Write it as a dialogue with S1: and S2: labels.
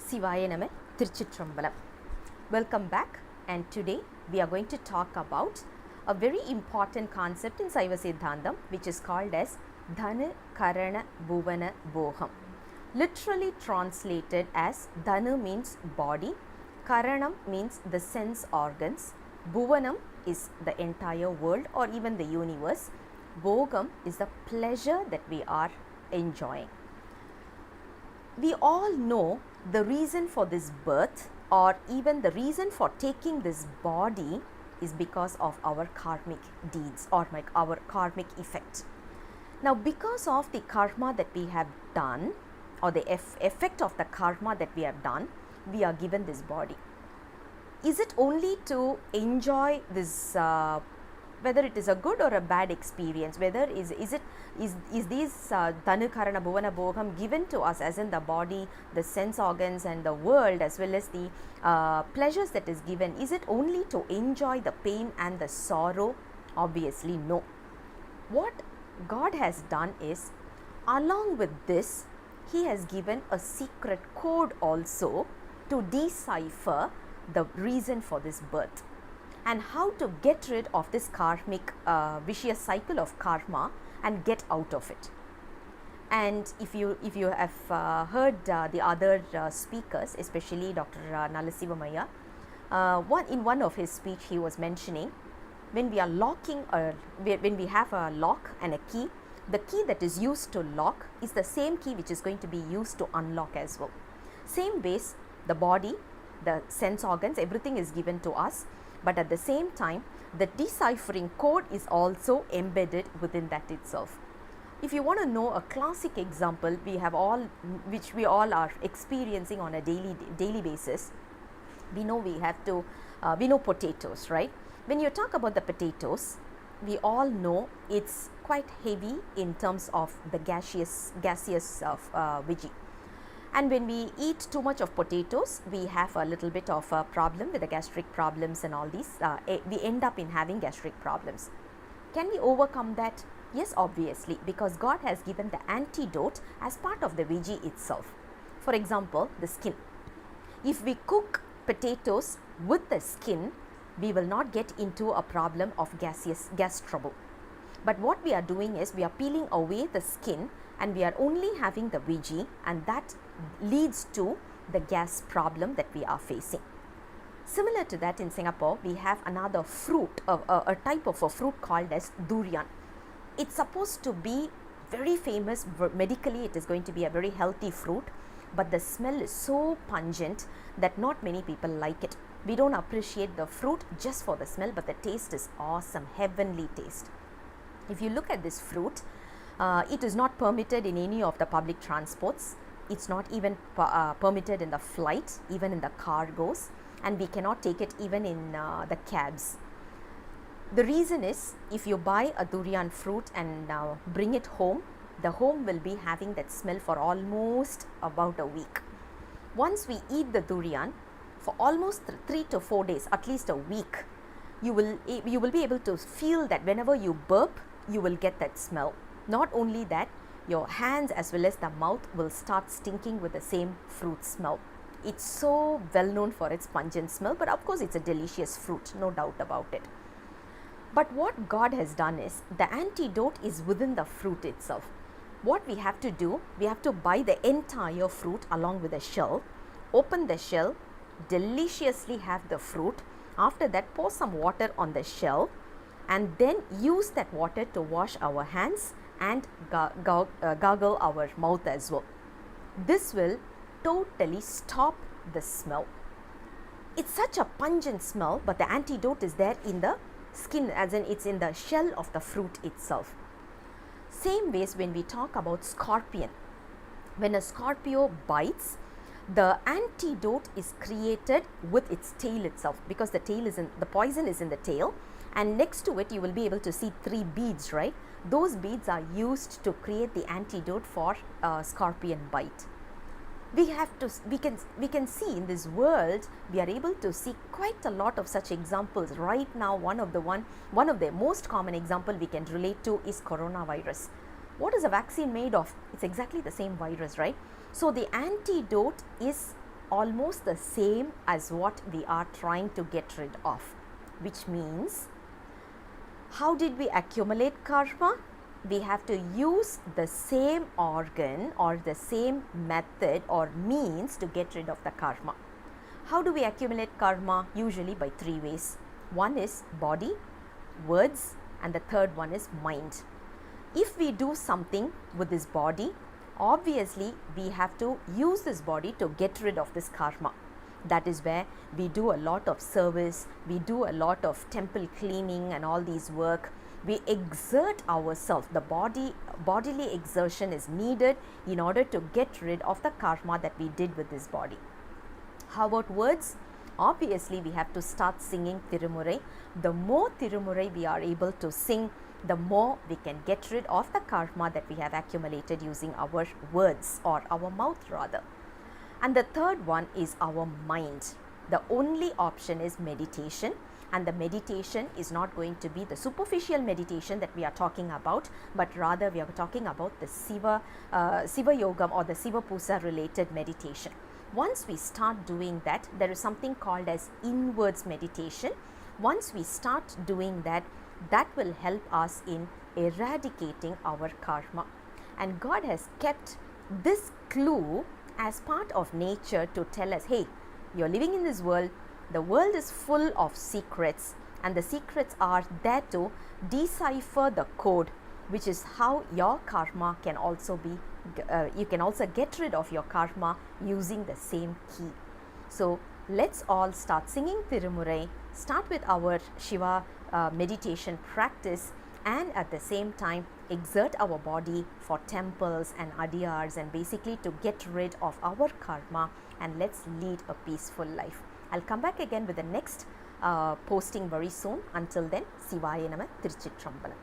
S1: Sivaya Nama Tiruchitrambalam. Welcome back, and today we are going to talk about a very important concept in Saiva Siddhantam, which is called as Thanu, Karana, Buvana, Bogam. Literally translated as Thanu means body, Karanam means the sense organs, Buvanam is the entire world or even the universe, Bogam is the pleasure that we are enjoying. We all know the reason for this birth, or even the reason for taking this body, is because of our karmic deeds or our karmic effect. Now, because of the karma that we have done, or the effect of the karma that we have done, we are given this body. Is it only to enjoy this, whether it is a good or a bad experience, whether is these Thanu, Karana, Buvana, Bogam given to us, as in the body, the sense organs and the world, as well as the pleasures that is given, is it only to enjoy the pain and the sorrow? Obviously no. What God has done is, along with this, He has given a secret code also to decipher the reason for this birth and how to get rid of this karmic vicious cycle of karma and get out of it. And if you have heard the other speakers, especially Dr. Nalasivamaya, in one of his speech he was mentioning, when we are locking, when we have a lock and a key, the key that is used to lock is the same key which is going to be used to unlock as well. Same ways, the body, the sense organs, everything is given to us, but at the same time the deciphering code is also embedded within that itself. If you want to know a classic example, which we all are experiencing on a daily basis, we know we know potatoes, right? When you talk about the potatoes, we all know it's quite heavy in terms of the gaseous veggie. And when we eat too much of potatoes, we have a little bit of a problem with the gastric problems and all these. We end up in having gastric problems. Can we overcome that? Yes, obviously, because God has given the antidote as part of the veggie itself. For example, the skin. If we cook potatoes with the skin, we will not get into a problem of gas trouble. But what we are doing is, we are peeling away the skin and we are only having the veggie, and that leads to the gas problem that we are facing. Similar to that, in Singapore, we have another fruit, a type of a fruit called as durian. It's supposed to be very famous medically. It is going to be a very healthy fruit, but the smell is so pungent that not many people like it. We don't appreciate the fruit just for the smell, but the taste is awesome, heavenly taste. If you look at this fruit, it is not permitted in any of the public transports. It's not even permitted in the flight, even in the cargoes, and we cannot take it even in the cabs. The reason is, if you buy a durian fruit and bring it home, the home will be having that smell for almost about a week. Once we eat the durian, for almost 3 to 4 days, at least a week, you will be able to feel that whenever you burp, you will get that smell. Not only that, your hands as well as the mouth will start stinking with the same fruit smell. It's so well known for its pungent smell, but of course it's a delicious fruit, no doubt about it. But what God has done is, the antidote is within the fruit itself. What we have to do, we have to buy the entire fruit along with the shell, open the shell, deliciously have the fruit. After that, pour some water on the shell and then use that water to wash our hands and gargle our mouth as well. This will totally stop the smell. It's such a pungent smell, but the antidote is there in the skin, as in it's in the shell of the fruit itself. Same ways, when we talk about scorpion, when a Scorpio bites, the antidote is created with its tail itself, because the poison is in the tail, and next to it you will be able to see 3 beads, right? Those beads are used to create the antidote for scorpion bite. We can see in this world, we are able to see quite a lot of such examples. Right now, one of the most common example we can relate to is coronavirus. What is a vaccine made of? It's exactly the same virus, right? So the antidote is almost the same as what we are trying to get rid of, which means how did we accumulate karma? We have to use the same organ or the same method or means to get rid of the karma. How do we accumulate karma? Usually by three ways. One is body, words, and the third one is mind. If we do something with this body, obviously we have to use this body to get rid of this karma. That is where we do a lot of service, we do a lot of temple cleaning and all these work. We exert ourselves. The bodily exertion is needed in order to get rid of the karma that we did with this body. How about words? Obviously we have to start singing Tirumurai. The more Tirumurai we are able to sing, the more we can get rid of the karma that we have accumulated using our words or our mouth rather. And the third one is our mind. The only option is meditation, and the meditation is not going to be the superficial meditation that we are talking about, but rather we are talking about the Siva Yogam or the Siva Pusa related meditation. Once we start doing that, there is something called as inwards meditation. Once we start doing that, that will help us in eradicating our karma. And God has kept this clue as part of nature to tell us, hey, you're living in this world, the world is full of secrets, and the secrets are there to decipher the code, which is how your karma can also be, you can also get rid of your karma using the same key. So let's all start singing Tirumurai, start with our Shiva meditation practice, and at the same time exert our body for temples and adiyars and basically to get rid of our karma, and let's lead a peaceful life. I'll come back again with the next posting very soon. Until then, Sivaya Nama, Tiruchitrambalam.